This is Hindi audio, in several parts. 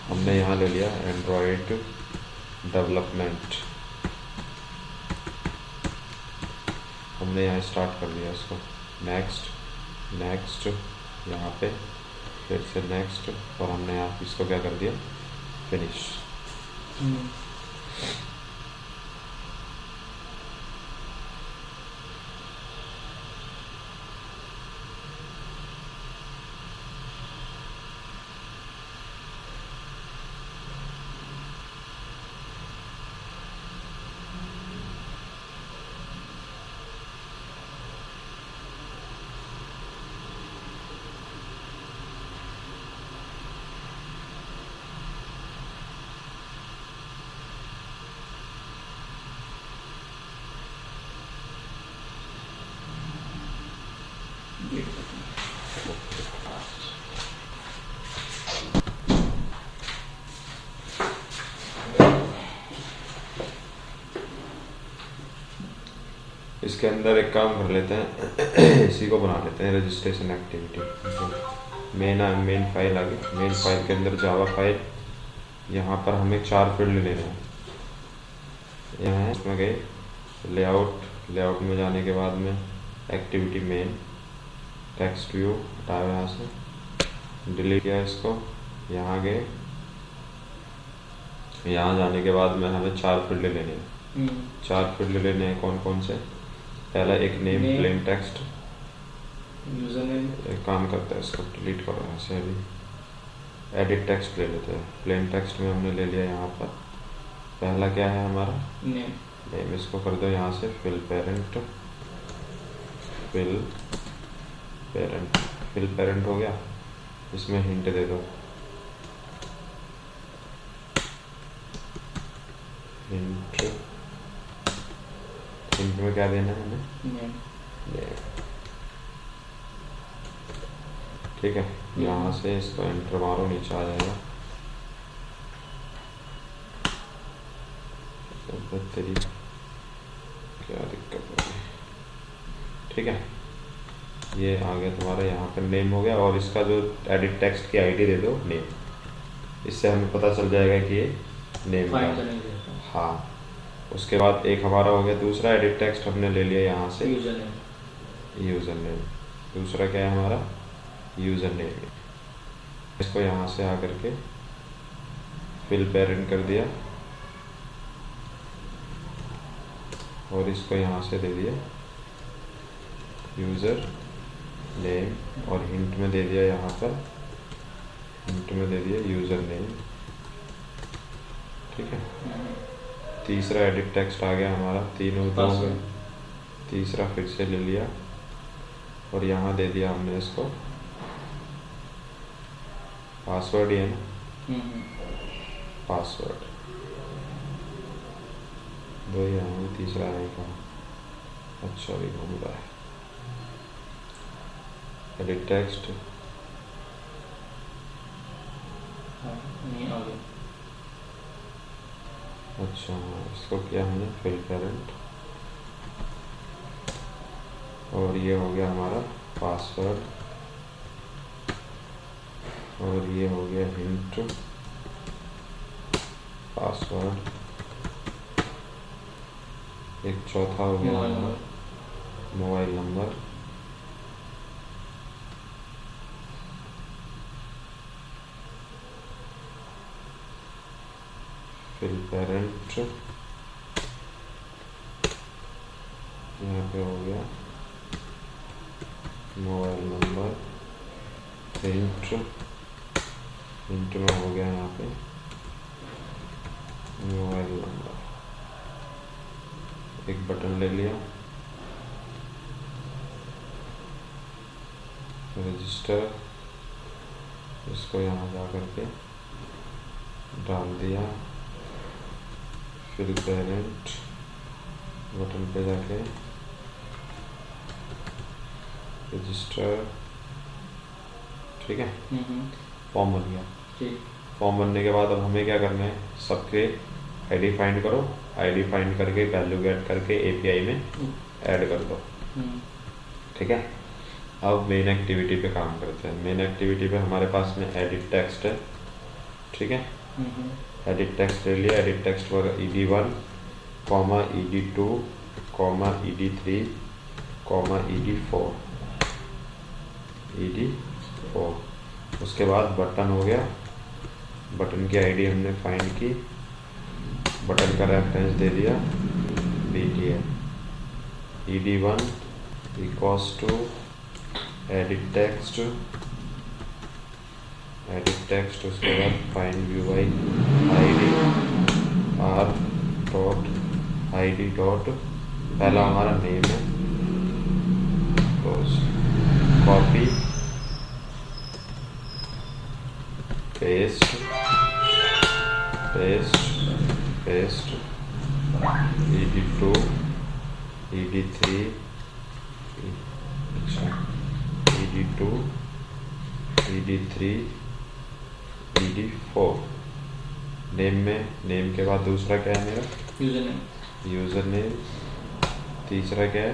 हमने यहाँ ले लिया एंड्रॉयड डेवलपमेंट, हमने यहाँ स्टार्ट कर दिया इसको। नेक्स्ट नेक्स्ट, यहाँ पे फिर से नेक्स्ट, और हमने यहाँ इसको क्या कर दिया, फिनिश। इसके अंदर एक काम कर लेते हैं, इसी को बना लेते हैं रजिस्ट्रेशन एक्टिविटी। मेन फाइल आ गई। मेन फाइल के अंदर जावा फाइल, यहाँ पर हमें 4 फील्ड लेने हैं। यहाँ इसमें गए लेआउट में जाने के बाद में एक्टिविटी मेन, टेक्स्ट व्यू हटाया यहाँ से, डिलीट किया इसको। यहाँ गए, यहाँ जाने के बाद में हमें 4 फील्ड लेने हैं। 4 फील्ड लेने हैं, कौन कौन से? पहला एक name, plain text, user name. एक काम करता है, इसको डिलीट करो यहाँ से। अभी एडिट टेक्स्ट ले लेते हैं। प्लेन टेक्स्ट में हमने ले लिया यहाँ पर, पहला क्या है हमारा, नेम। इसको कर दो यहाँ से फिल पेरेंट हो गया। इसमें हिंट दे दो, हिंट में क्या देना है हमें, ठीक है। यहाँ से इसको एंटर मारो, नीचे आ जाएगा। तेरी क्या दिक्कत है, ठीक है। ये आ गया तुम्हारा, यहाँ पर नेम हो गया। और इसका जो एडिट टेक्स्ट की आईडी दे दो नेम, इससे हमें पता चल जाएगा कि ये नेम है। हाँ, उसके बाद एक हमारा हो गया दूसरा एडिट टेक्स्ट, हमने ले लिया यहाँ से यूज़र नेम। दूसरा क्या है हमारा, यूज़र नेम। इसको यहाँ से आकर के फिल पेरेंट कर दिया, और इसको यहाँ से दे दिया यूज़र नेम, और हिंट में दे दिया यहाँ पर, हिंट में दे दिया यूज़र नेम, ठीक है। तीसरा एडिट टेक्स्ट आ गया हमारा, 3 होता होगा। तीसरा फिर से ले लिया, और यहाँ दे दिया हमने इसको पासवर्ड, ही है ना, पासवर्ड। दो यहाँ, तीसरा आएगा। अच्छा, भी घूम रहा है एडिट टेक्स्ट। अच्छा, इसको किया हमने फिल पेरेंट, और ये हो गया हमारा पासवर्ड, और ये हो गया हिंट, पासवर्ड। एक चौथा हो गया मोबाइल नंबर, फिल पेरेंट, यहाँ पे हो गया मोबाइल नंबर, हिंट में हो गया यहाँ पे मोबाइल नंबर। एक बटन ले लिया, रजिस्टर, इसको यहाँ जा करके डाल दिया। फिल पेरेंट बटन पे जाके रजिस्टर, ठीक है। फॉर्म बन गया। फॉर्म बनने के बाद अब हमें क्या करना है, सबके आईडी फाइंड करो, आईडी फाइंड करके वैल्यू गेट करके एपीआई में ऐड कर दो, ठीक है। अब मेन एक्टिविटी पे काम करते हैं। मेन एक्टिविटी पे हमारे पास में एडिट टेक्स्ट है, ठीक है। एडिट टेक्स्ट ले लिया, एडिट टेक्स्ट पर ed1 comma ed2 comma ed3 comma ed4 उसके बाद बटन हो गया, बटन की आईडी हमने फाइंड की, बटन का रेफरेंस दे दिया btn, ed1 equals to edit text उसके बाद find vy id r dot id dot पहला हमारा नेम है, copy paste ed2 ed3 ed2 ed3 ed4 name के बाद दूसरा क्या है मेरा यूजर नेम, तीसरा क्या है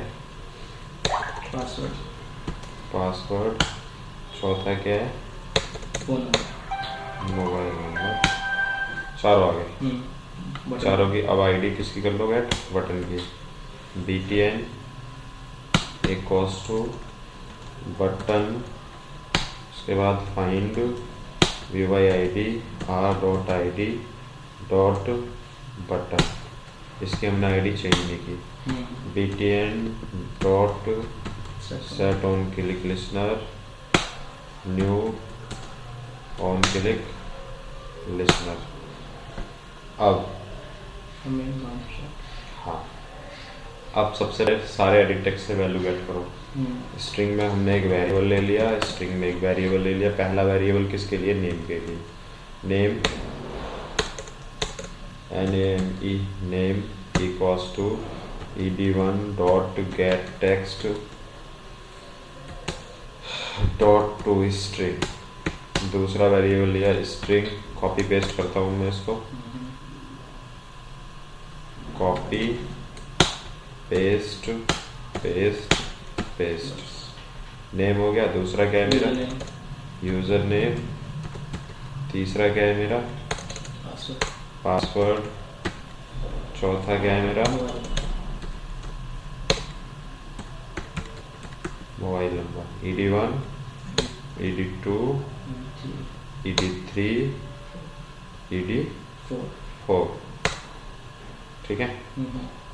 पासवर्ड, चौथा क्या है मोबाइल नंबर। चारों आ गए, चारों की अब आईडी किसकी कर लो गेट, बटन की btn इक्वल्स टू बटन, उसके बाद find vy id r dot id dot button, इसकी हमने आईडी चेंज नहीं की, btn dot set on click listener new on click listener. अब हाँ, अब सबसे पहले सारे एडिट टेक्स्ट से वैल्यू गेट करो। स्ट्रिंग में हमने एक वेरिएबल ले लिया, स्ट्रिंग में एक वेरिएबल ले लिया। पहला वेरिएबल किसके लिए, नेम के लिए, name name equals to ed1 dot get text dot to string, दूसरा वेरिएबल लिया स्ट्रिंग, कॉपी पेस्ट करता हूँ मैं इसको, कॉपी पेस्ट नेम हो गया, दूसरा क्या है मेरा यूजर नेम, तीसरा क्या है मेरा पासवर्ड, चौथा क्या है मेरा mobile number, ed1 ed2 ed3 ed4। ठीक है,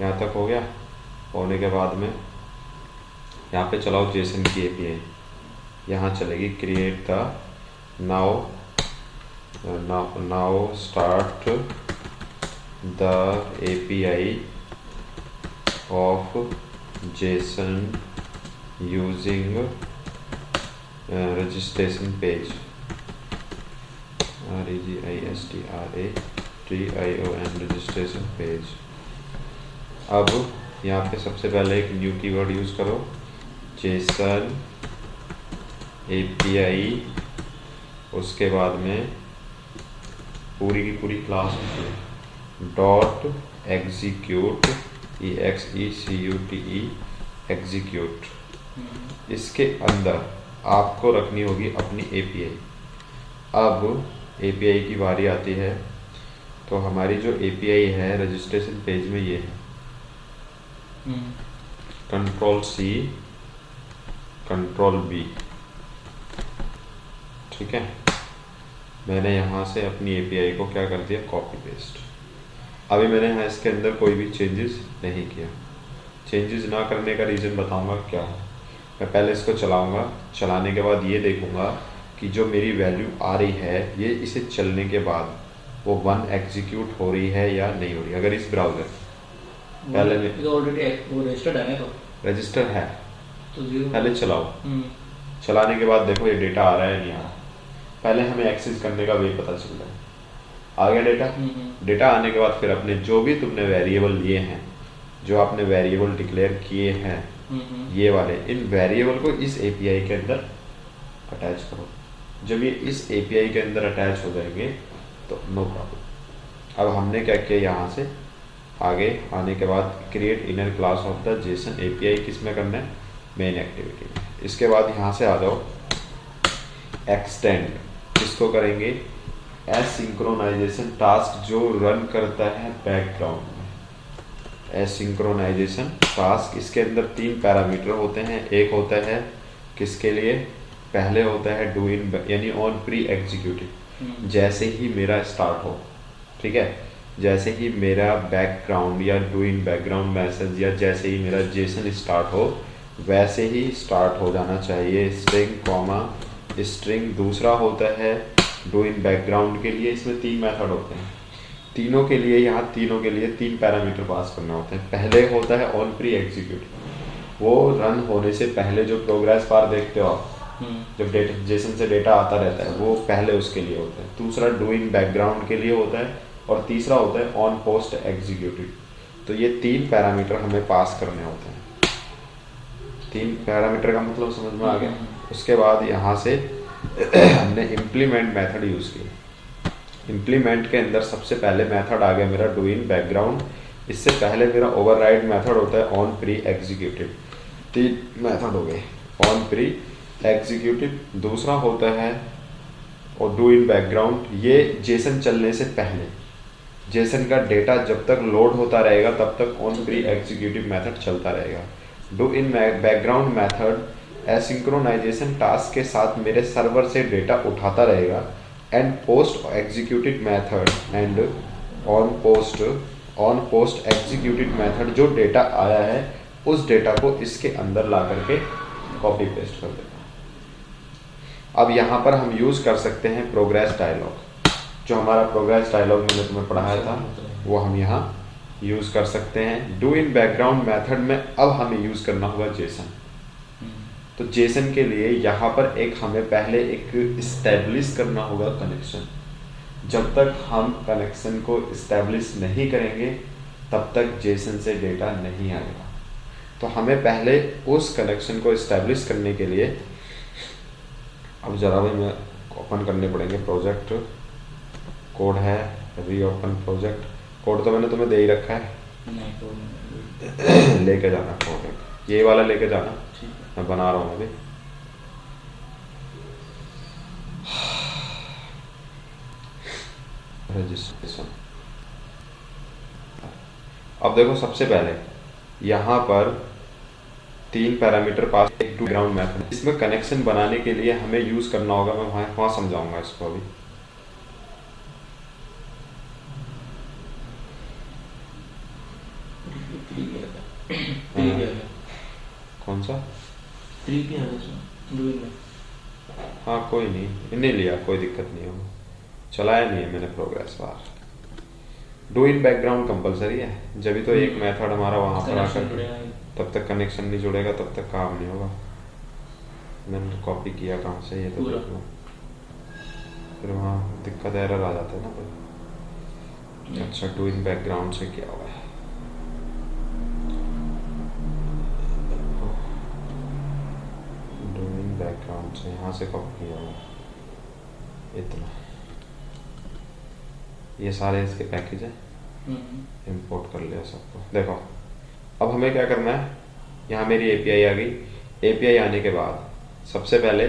यहाँ तक हो गया। होने के बाद में यहाँ पे चलाओ जेसन की एपीआई, यहाँ चलेगी create the now start the API of Jason using registration page, REGISTRATION registration page. अब यहाँ पे सबसे पहले एक न्यू कीवर्ड यूज़ करो, जेसन एपीआई, उसके बाद में पूरी की पूरी क्लास होती है डॉट एग्जीक्यूट EXECUTE एग्जीक्यूट। इसके अंदर आपको रखनी होगी अपनी एपीआई। अब एपीआई की बारी आती है, तो हमारी जो एपीआई है रजिस्ट्रेशन पेज में ये है, Ctrl+C Ctrl+V। ठीक है, मैंने यहाँ से अपनी एपीआई को क्या कर दिया, कॉपी पेस्ट। अभी मैंने यहाँ इसके अंदर कोई भी चेंजेस नहीं किया। चेंजेस ना करने का रीज़न बताऊँगा क्या है। मैं पहले इसको चलाऊँगा, चलाने के बाद ये देखूँगा कि जो मेरी वैल्यू आ रही है ये इसे चलने के बाद वो 1 एग्जीक्यूट हो रही है या नहीं हो रही। अगर इस ब्राउज़र पहले में ऑलरेडी वो रजिस्टर्ड है ना, तो रजिस्टर है तो जीरो पहले चलाओ, चलाने के बाद देखो ये डेटा आ रहा है नहीं आ रहा। पहले हमें एक्सेस करने का वे पता चल रहा है, आ गया डेटा। डेटा आने के बाद फिर अपने जो भी तुमने वेरिएबल लिए हैं, जो आपने वेरिएबल डिक्लेयर किए हैं, ये वाले इन वेरिएबल को इस एपीआई के अंदर अटैच करो। जब ये इस एपीआई के अंदर अटैच हो जाएंगे तो नो प्रॉब्लम। अब हमने क्या किया, यहाँ से आगे आने के बाद create inner class of the Jason API किस में करना है, मेन एक्टिविटी में। इसके बाद यहाँ से आ जाओ एक्सटेंड, किसको करेंगे, एसिंक्रोनाइजेशन टास्क जो रन करता है बैकग्राउंड में। एसिंक्रोनाइजेशन टास्क, इसके अंदर 3 पैरामीटर होते हैं। एक होता है किसके लिए, पहले होता है डू इन यानी ऑन प्री एग्जीक्यूटिव, जैसे ही मेरा स्टार्ट हो, ठीक है, जैसे ही मेरा बैकग्राउंड या डू इन बैकग्राउंड मैसेज या जैसे ही मेरा जेसन स्टार्ट हो वैसे ही स्टार्ट हो जाना चाहिए स्ट्रिंग कॉमा स्ट्रिंग। दूसरा होता है डू इन बैकग्राउंड के लिए, इसमें 3 मेथड होते हैं, तीनों के लिए, यहाँ तीनों के लिए 3 पैरामीटर पास करना होते हैं। पहले होता है ऑन प्री एग्जीक्यूटिव, वो रन होने से पहले जो प्रोग्रेस बार देखते हो आप, जब डेटा जेसन से डेटा आता रहता है वो पहले उसके लिए होता है। दूसरा डू इन बैकग्राउंड के लिए होता है और तीसरा होता है ऑन पोस्ट एग्जीक्यूटिव। तो ये 3 पैरामीटर हमें पास करने होते हैं। 3 पैरामीटर का मतलब समझ में आ गया। उसके बाद यहाँ से हमने इम्प्लीमेंट मेथड यूज़ किया। इम्प्लीमेंट के अंदर सबसे पहले मेथड आ गया मेरा डू इन बैकग्राउंड। इससे पहले मेरा ओवरराइड मेथड होता है ऑन प्री एग्जीक्यूटिव। 3 मेथड हो गए, ऑन प्री एग्जीक्यूटिव, दूसरा होता है और डू इन बैकग्राउंड, ये जेसन चलने से पहले, जेसन का डेटा जब तक लोड होता रहेगा तब तक ऑन प्री एग्जीक्यूटिव मेथड चलता रहेगा। Do in background method asynchronization task के साथ मेरे सर्वर से डेटा उठाता रहेगा। And post executive method and on post executive method जो डेटा आया है उस डेटा को इसके अंदर ला करके कॉपी पेस्ट कर देगा। अब यहाँ पर हम यूज़ कर सकते हैं प्रोग्रेस डायलॉग, जो हमारा प्रोग्रेस डायलॉग मैंने तुम्हें पढ़ाया था वो हम यहाँ यूज़ कर सकते हैं। डू इन बैकग्राउंड मेथड में अब हमें यूज़ करना होगा जेसन। तो जेसन के लिए यहाँ पर हमें पहले एक इस्टेब्लिश करना होगा कनेक्शन। जब तक हम कनेक्शन को इस्टेब्लिश नहीं करेंगे तब तक जेसन से डेटा नहीं आएगा। तो हमें पहले उस कनेक्शन को इस्टेब्लिश करने के लिए अब ज़रा भी मैं ओपन करने पड़ेंगे प्रोजेक्ट। कोड है रीओपन प्रोजेक्ट, कोड तो मैंने तुम्हें दे ही रखा है, नहीं तो लेके जाना कोड, ये वाला लेके जाना, मैं बना रहा हूँ अभी। रजिस्ट्रेशन। अब देखो सबसे पहले यहाँ पर 3 पैरामीटर पास, एक बैकग्राउंड मेथड। इसमें कनेक्शन बनाने के लिए हमें यूज़ करना होगा, मैं वहाँ समझाऊंगा इसको अभी। कौन सा 3 पे है डू इन। हाँ कोई नहीं, इन्हें लिया, कोई दिक्कत नहीं होगा, चलाया नहीं है मैंने progress bar. Do in background compulsory है, जब तो एक मेथड हमारा वहाँ पर आकर, तब तक कनेक्शन नहीं जुड़ेगा तब तक काम नहीं होगा। मैंने तो कॉपी किया कहाँ से, ये तो देख लो, फिर वहाँ दिक्कत एरर आ जाता है ना कोई। अच्छा डू इन बैकग्राउंड से क्या हुआ है, डू इन बैकग्राउंड से यहाँ से कॉपी किया हुआ इतना, ये सारे इसके पैकेज है, इंपोर्ट कर लिया सबको। देखो अब हमें क्या करना है, यहाँ मेरी एपीआई आ गई। एपीआई आने के बाद सबसे पहले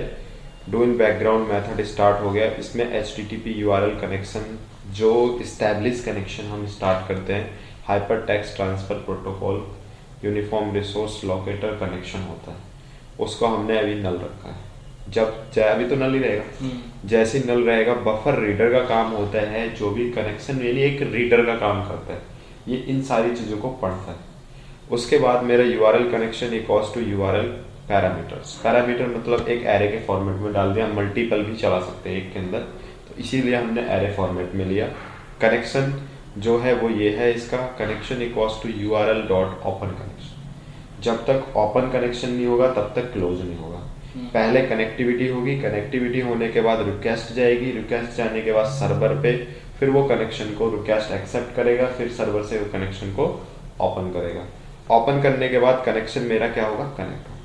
do in background method start हो गया। इसमें HTTP URL कनेक्शन, जो इस्टेब्लिश कनेक्शन हम स्टार्ट करते हैं, hyper text transfer protocol uniform resource locator connection होता है, उसको हमने अभी नल रखा है। जब अभी तो नल ही रहेगा, जैसे नल रहेगा बफर रीडर का काम होता है, जो भी कनेक्शन यानी एक रीडर का काम करता है, ये इन सारी चीज़ों को पढ़ता है। उसके बाद मेरा URL connection equals to URL parameters. Parameter मतलब एक एरे के फॉर्मेट में डाल दिया, मल्टीपल भी चला सकते हैं एक के अंदर, तो इसीलिए हमने एरे फॉर्मेट में लिया। कनेक्शन जो है वो ये है, इसका connection equals to URL dot open connection. जब तक ओपन कनेक्शन नहीं होगा तब तक क्लोज नहीं होगा। पहले कनेक्टिविटी होगी, कनेक्टिविटी होने के बाद रिक्वेस्ट जाएगी, रिक्वेस्ट जाने के बाद सर्वर पे, फिर वो कनेक्शन को रिक्वेस्ट एक्सेप्ट करेगा, फिर सर्वर से वो कनेक्शन को ओपन करेगा। ओपन करने के बाद कनेक्शन मेरा क्या होगा, कनेक्ट होगा।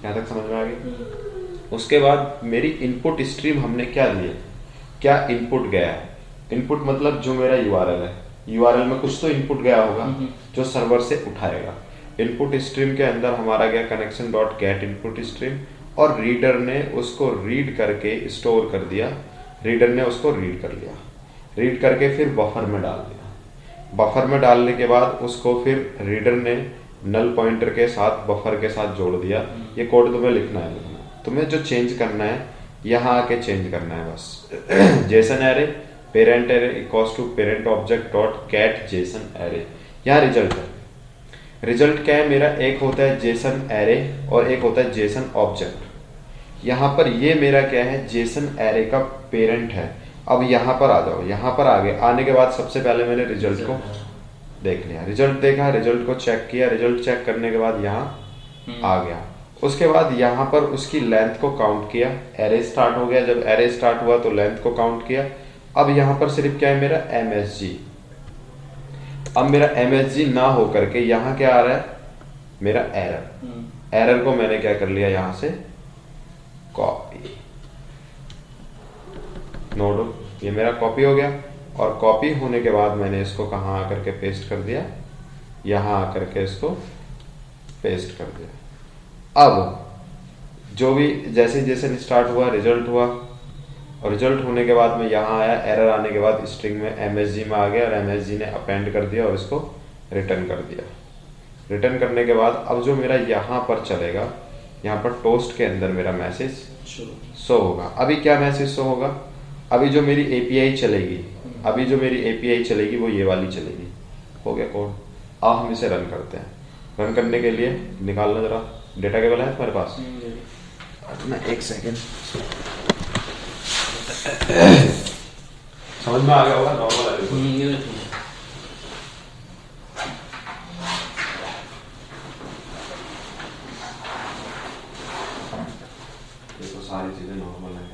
यहाँ तक समझ में आ गई। उसके बाद मेरी इनपुट स्ट्रीम हमने क्या लिए, क्या इनपुट गया है। इनपुट मतलब जो मेरा URL है, URL में कुछ तो इनपुट गया होगा जो सर्वर से उठाएगा। इनपुट स्ट्रीम के अंदर हमारा गया connection dot gate input stream, और रीडर ने उसको रीड करके स्टोर कर दिया, रीडर ने उसको रीड कर लिया। रीड करके फिर बफर में डाल दिया। बफर में डालने के बाद उसको फिर रीडर ने नल पॉइंटर के साथ बफर के साथ जोड़ दिया। ये कोड तुम्हें लिखना है, तुम्हें जो चेंज करना है यहाँ आके चेंज करना है बस। JSON array parent array equals to parent object dot get JSON array. यहाँ रिजल्ट है। रिजल्ट क्या है मेरा, एक होता है जेसन एरे और एक होता है जेसन ऑब्जेक्ट। यहाँ पर ये मेरा क्या है, जेसन एरे का पेरेंट है। अब यहाँ पर आ जाओ, यहाँ पर आने के बाद सबसे पहले मैंने रिजल्ट को देख लिया, रिजल्ट देखा, रिजल्ट को चेक किया, रिजल्ट चेक करने के बाद यहाँ आ गया। उसके बाद यहाँ पर उसकी लेंथ को काउंट किया, एरे स्टार्ट हो गया। जब एरे स्टार्ट हुआ तो लेंथ को काउंट किया। अब यहाँ पर सिर्फ क्या है मेरा MSG। अब मेरा MSG ना हो करके यहाँ क्या आ रहा है मेरा एरर। एरर को मैंने क्या कर लिया, यहाँ से कॉपी। नोट, ये मेरा कॉपी हो गया। और कॉपी होने के बाद मैंने इसको कहाँ आकर के पेस्ट कर दिया, यहाँ आकर के इसको पेस्ट कर दिया। अब जो भी जैसे जैसे स्टार्ट हुआ, रिजल्ट हुआ, और रिजल्ट होने के बाद में यहाँ आया, एरर आने के बाद स्ट्रिंग में MSG में आ गया और MSG ने अपेंड कर दिया और इसको रिटर्न कर दिया। रिटर्न करने के बाद अब जो मेरा यहाँ पर चलेगा, यहाँ पर टोस्ट के अंदर मेरा मैसेज शो होगा। अभी क्या मैसेज शो होगा, अभी जो मेरी API चलेगी, अभी जो मेरी API चलेगी वो ये वाली चलेगी। हो गया कोड। अब हम इसे रन करते हैं। रन करने के लिए निकालना जरा, डेटा केबल है तुम्हारे पास? मैं एक सेकेंड, समझ में आ गया होगा, नॉर्मल है। ये तो सारी चीजें नॉर्मल है।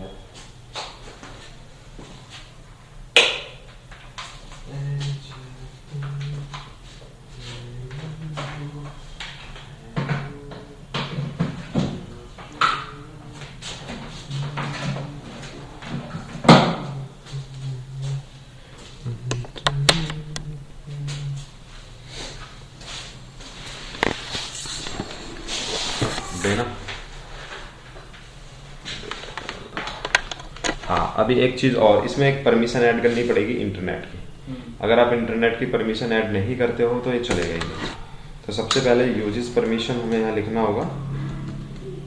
देना। हाँ, अभी एक चीज और, इसमें एक परमिशन ऐड करनी पड़ेगी इंटरनेट की। अगर आप इंटरनेट की परमिशन ऐड नहीं करते हो तो ये चलेगा ही नहीं। तो सबसे पहले यूजेस परमिशन हमें यहाँ लिखना होगा,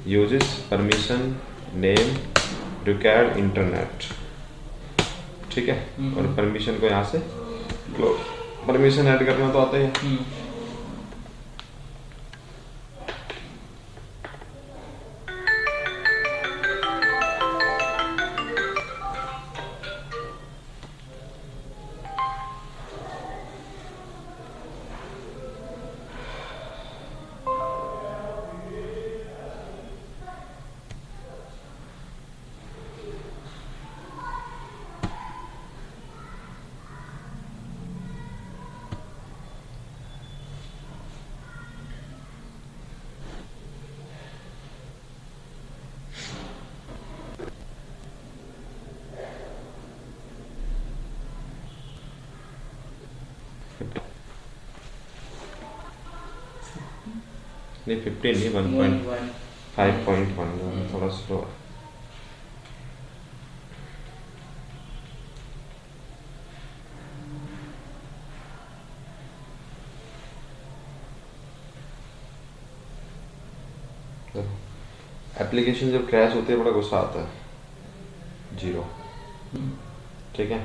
uses permission name required internet, ठीक है। और परमिशन को यहाँ से परमिशन ऐड करना तो आता है। नहीं 15 नहीं, 1.5.1 थोड़ा स्लो है। एप्लीकेशन जब क्रैश होती है बड़ा गुस्सा आता है, 0, ठीक है।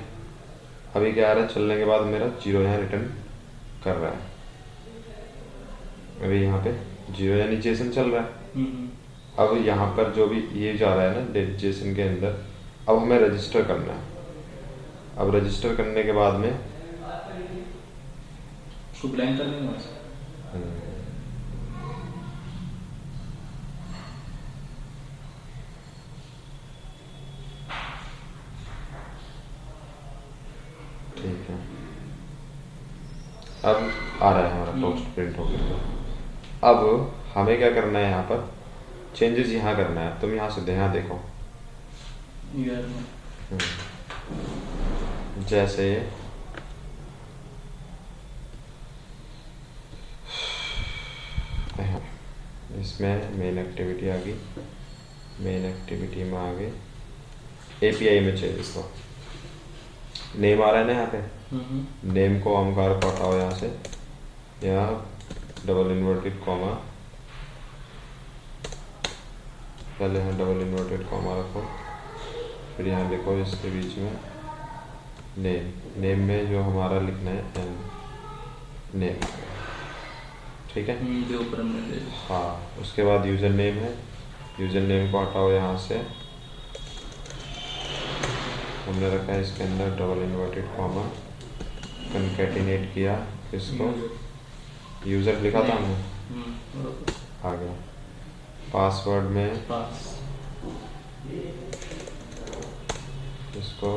अभी क्या आ रहा है, चलने के बाद मेरा 0 यहाँ रिटर्न कर रहा है। अभी यहाँ पे 0 यानी जेसन चल रहा है। अब यहाँ पर जो भी ये जा रहा है ना जेसन के अंदर, अब हमें रजिस्टर करना है। अब रजिस्टर करने के बाद में उसको ब्लैंक कर देंगे बस। ठीक है, अब आ रहा है हमारा टोस्ट प्रिंट हो गया। अब हमें क्या करना है, यहाँ पर चेंजेस यहाँ करना है। तुम यहाँ से यहाँ देखो, जैसे इसमें मेन एक्टिविटी आ गई, मेन एक्टिविटी में आ गए API में चेंजेस को। नेम आ रहा है ना यहाँ पे, हम्म। नेम को ओमकार को हटाओ यहाँ से, यहाँ डबल इन्वर्टेड कॉमा, पहले यहाँ डबल इन्वर्टेड कॉमा रखो, फिर यहाँ लिखो इसके बीच में नेम, नेम में जो हमारा लिखना है एम, नेम, ठीक है। जो ऊपर हमने दे दिया। हाँ, उसके बाद यूज़र नेम है, यूज़र नेम को हटाओ यहाँ से, हमने रखा है इसके अंदर डबल इन्वर्टेड कॉमा, कंकैटिनेट किया इसको, यूज़र लिखा था हमने, बरोबर। आ गया। पासवर्ड में पास इसको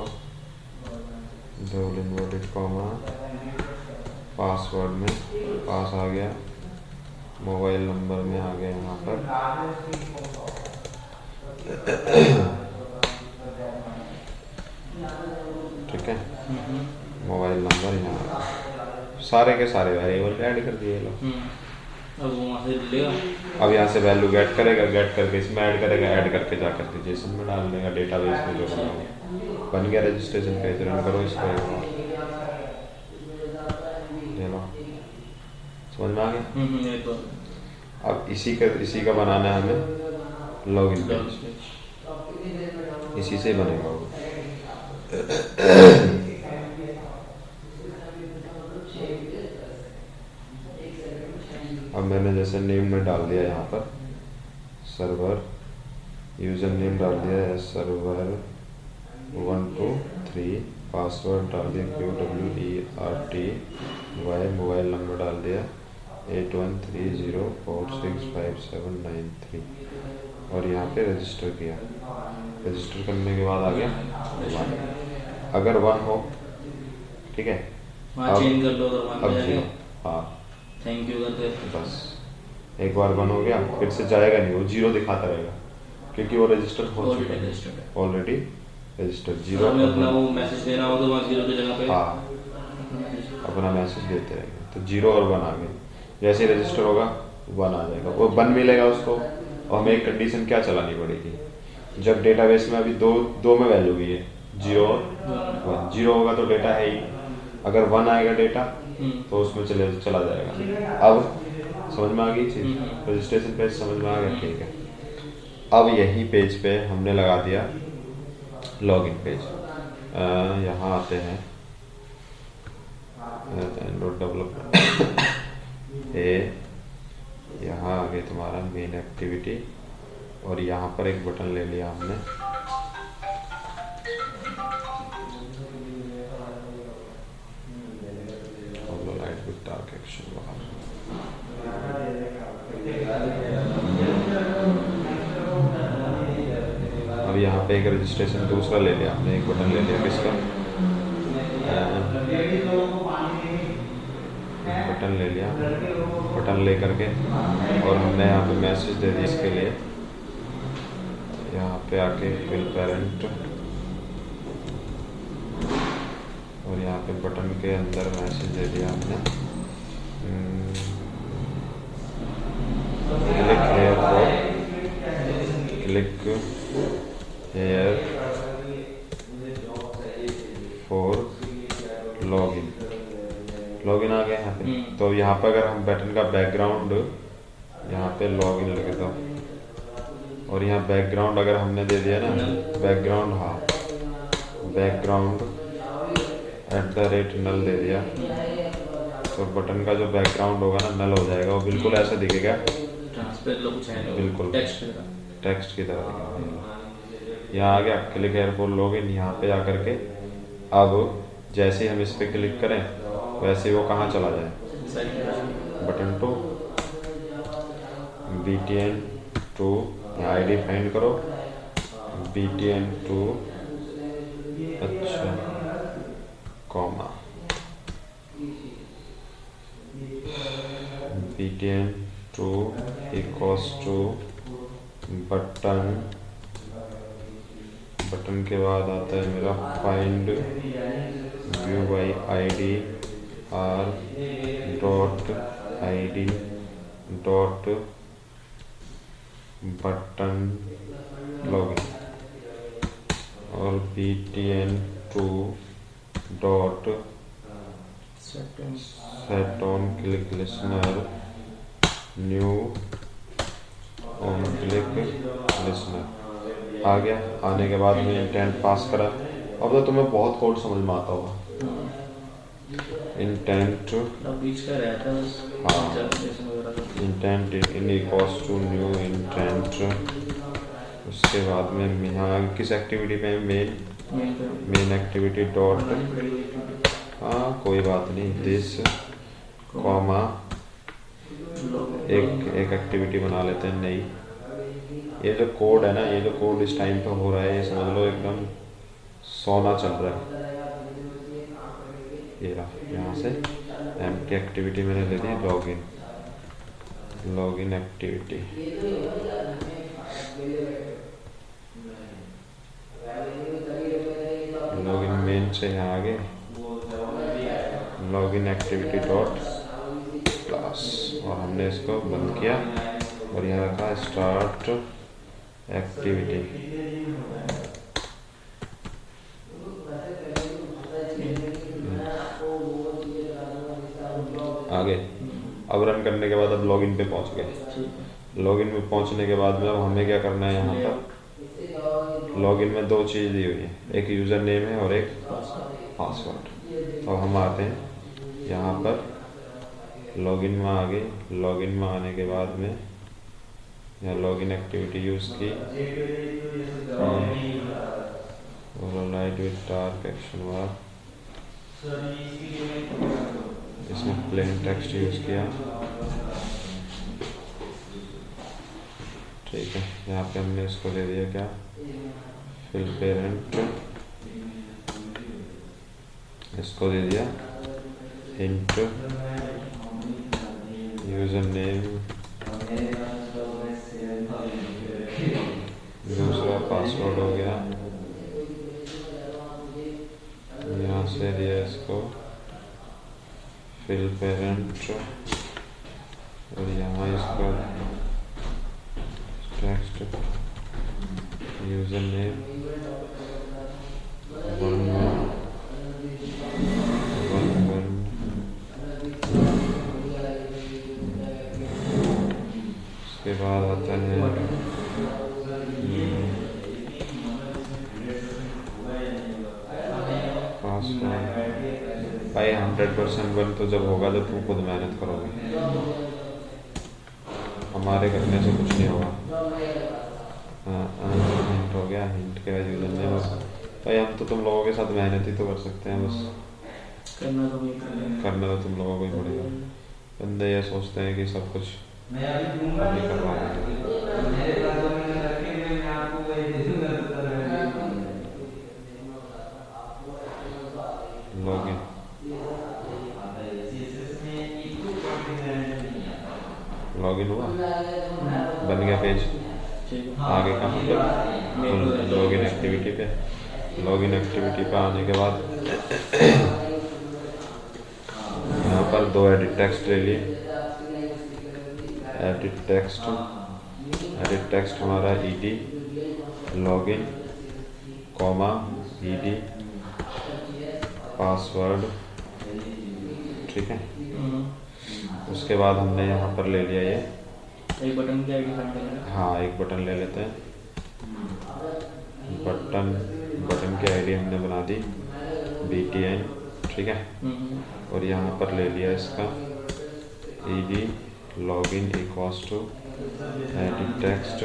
डबल इन्वर्टेड कॉमा, पासवर्ड में पास आ गया, मोबाइल नंबर में आ गया यहाँ पर, ठीक है। मोबाइल नंबर यहाँ, सारे के सारे वेरिएबल ऐड कर दिए लोग। अब वो वहाँ से लेगा, अब यहाँ से वैल्यू गेट करेगा, गेट करके इसमें ऐड करेगा, ऐड करके जा करके जेसन में डाल देगा, डेटाबेस में जो बना हुआ बन गया रजिस्ट्रेशन पेज। रन करो इसको एक बार, ये लो, समझ में आ गया। ये तो अब इसी का बनाना है हमें लॉगिन पेज, इसी से बनेगा वो। अब मैंने जैसे नेम में डाल दिया यहाँ पर सर्वर, यूज़र नेम डाल दिया है सर्वर 1 2 3, पासवर्ड डाल दिया QWERTY, मोबाइल नंबर डाल दिया 8130465793, और यहाँ पे रजिस्टर किया। रजिस्टर करने के बाद आ गया 1, अगर 1 हो, ठीक है, वहाँ चेंज कर लो अगर वहाँ अब पे 0, जाएगा। हाँ थैंक यू करते बस। एक बार 1 हो गया, फिर से जाएगा नहीं, वो 0 दिखाता रहेगा क्योंकि वो रजिस्टर हो चुका है, ऑलरेडी रजिस्टर। 0 हमें अपना वो मैसेज देना होगा वहाँ 0 की जगह पे। हाँ, अपना मैसेज देते रहेंगे, तो 0 और 1 आ गए। जैसे ही रजिस्टर होगा 1 आ जाएगा, वो 1 मिलेगा उसको, और हमें एक कंडीशन क्या चलानी पड़ेगी, जब डेटाबेस में अभी दो में वैल्यू भी है 0 और 1, 0 होगा तो डेटा है ही, अगर 1 आएगा डेटा तो उसमें चला जाएगा। अब समझ में आ गई चीज़, रजिस्ट्रेशन पेज समझ में आ गया, ठीक है। अब यही पेज पे हमने लगा दिया लॉगिन पेज। यहाँ आते हैं एंड्रॉइड डेवलपमेंट ए, यहाँ आ गई तुम्हारा मेन एक्टिविटी, और यहाँ पर एक बटन ले लिया हमने, लाइट विद डार्क एक्शन वाला। अब यहाँ पे एक रजिस्ट्रेशन दूसरा ले लिया हमने, एक बटन ले लिया किसका, बटन ले लिया, बटन ले करके, और हमने यहाँ पे मैसेज दे दिया इसके लिए, यहाँ पे आके फिल पेरेंट, और यहाँ पे बटन के अंदर मैसेज दे दिया हमने click here for login. Login आ गया यहाँ पे। तो यहाँ पे अगर हम बटन का बैकग्राउंड यहाँ पे लॉगिन लिख दो, और यहाँ बैकग्राउंड अगर हमने दे दिया ना, बैकग्राउंड, हाँ बैकग्राउंड @ नल दे दिया, तो बटन का जो बैकग्राउंड होगा ना नल हो जाएगा, वो बिल्कुल ऐसा दिखेगा, बिल्कुल टेक्स्ट की तरह दिखेगा। यहाँ आ गया क्लिक हेयर फॉर लॉगिन, यहाँ पे आकर के अब जैसे ही हम इस पे क्लिक करें वैसे ही वो कहाँ चला जाए, बटन टू btn2, यहाँ आईडी फाइंड करो btn2, अच्छा comma btn2 equals to button, button के बाद आता है मेरा find view by ID R dot ID dot button login, और btn2 dot set set on click listener new on click listener आ गया। आने के बाद में इंटेंट पास करा। अब तो तुम्हें बहुत कोड समझ में आता होगा। इंटेंट अब बीच का रहता है बस हाँ। इंटरप्रिटेशन वगैरह का। Intent in equals to new intent. उसके बाद में यहाँ किस एक्टिविटी पे मेन मेन पे मेन एक्टिविटी डॉट बनानी पड़ेगी एक्टिविटी। हाँ कोई बात नहीं दिस कॉमा एक एक्टिविटी बना लेते हैं नई। ये जो कोड है ना, ये जो कोड इस टाइम पे हो रहा है, ये समझ लो एकदम सोना चल रहा है। ये रहा, यहाँ से एम्प्टी एक्टिविटी मैंने ले ली लॉगिन एक्टिविटी। लॉगिन मेन से यहाँ आगे लॉगिन एक्टिविटी डॉट क्लास और हमने इसको बंद किया और यहाँ रखा स्टार्ट एक्टिविटी। आगे अब रन करने के बाद अब लॉगिन पे पहुंच गए। लॉगिन में पहुंचने के बाद में अब हमें क्या करना है, यहाँ पर लॉगिन में दो चीज़ दी हुई है, एक यूज़र नेम है और एक पासवर्ड। अब हम आते हैं यहाँ पर लॉगिन में आ गए। लॉगिन में आने के बाद में यहाँ लॉगिन एक्टिविटी यूज़ की लाइट विथ डार्क एक्शन बार। इसमें प्लेन टेक्स्ट यूज़ किया। ठीक है, यहाँ पे हमने इसको ले दिया क्या, फिल पेरेंट, इसको दे दिया हिंट यूज़र नेम, दूसरा पासवर्ड हो गया। यहाँ से दिया इसको फिल पेरेंट और यहाँ इसका टेक्स्ट यूज़र नेम 1111। उसके बाद आता है पासवर्ड। भाई 100% वन तो जब होगा जब तुम खुद मेहनत करोगे, हमारे करने से कुछ नहीं होगा। हिंट हो गया, हिंट के बाद यूज़र नेम। भाई हम तो तुम लोगों के साथ मेहनत ही तो कर सकते हैं, बस करना करना तो तुम लोगों को ही पड़ेगा। बंदे ये सोचते हैं कि सब कुछ नहीं कर पाएंगे। लॉगिन लॉगिन हुआ, बन गया पेज। आगे का मतलब लॉगिन एक्टिविटी पे, लॉगिन एक्टिविटी पे आने के बाद यहाँ पर दो एडिट टेक्स्ट ले लिए। एडिट टेक्स्ट हमारा ED login comma ED password. ठीक है, उसके बाद हमने यहाँ पर ले लिया ये एक बटन की आईडी फाइंड करना। हाँ एक बटन ले लेते हैं। बटन की आईडी हमने बना दी BTN। ठीक है, और यहाँ पर ले लिया इसका ED login equals to edit text.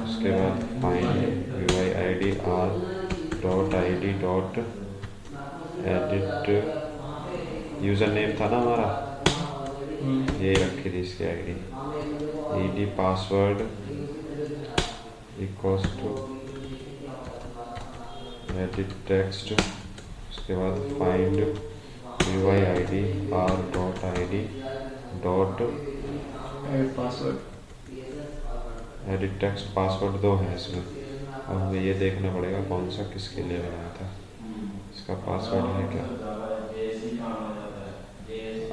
उसके बाद find UID r.id dot edit user name था ना हमारा, ये रखी थी इसकी ID. ED password equals to edit text. उसके बाद find UID r.id dot password. Edit text. Password दो है इसमें, अब हमें ये देखना पड़ेगा कौन सा किसके लिए बनाया था। इसका पासवर्ड है क्या,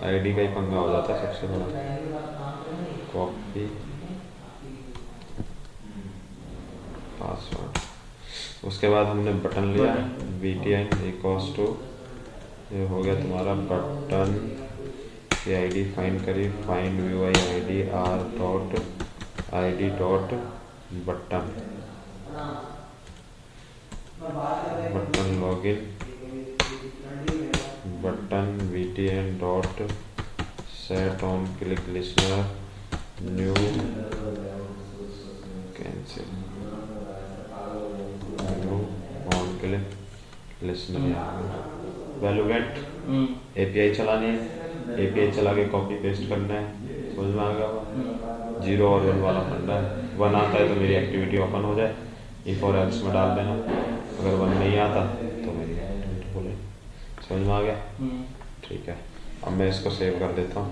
आईडी का ही पंगा हो जाता है सबसे बड़ा। कॉपी पासवर्ड, उसके बाद हमने बटन लिया बटन। btn इक्वल्स टू, ये हो गया तुम्हारा बटन की आईडी फाइंड करी, find V ID R dot ID dot button, button login, button btn dot set on click listener new cancel new on click listener value get API चलानी है, एपीआई चला के कॉपी पेस्ट करना है, समझ में आ गया होगा। 0 और 1 वाला फंडा है, 1 आता है तो मेरी एक्टिविटी ओपन हो जाए, if और else में डाल देना, अगर 1 नहीं आता तो मेरी एक्टिविटी बोले, समझ में आ गया। ठीक है, अब मैं इसको सेव कर देता हूँ।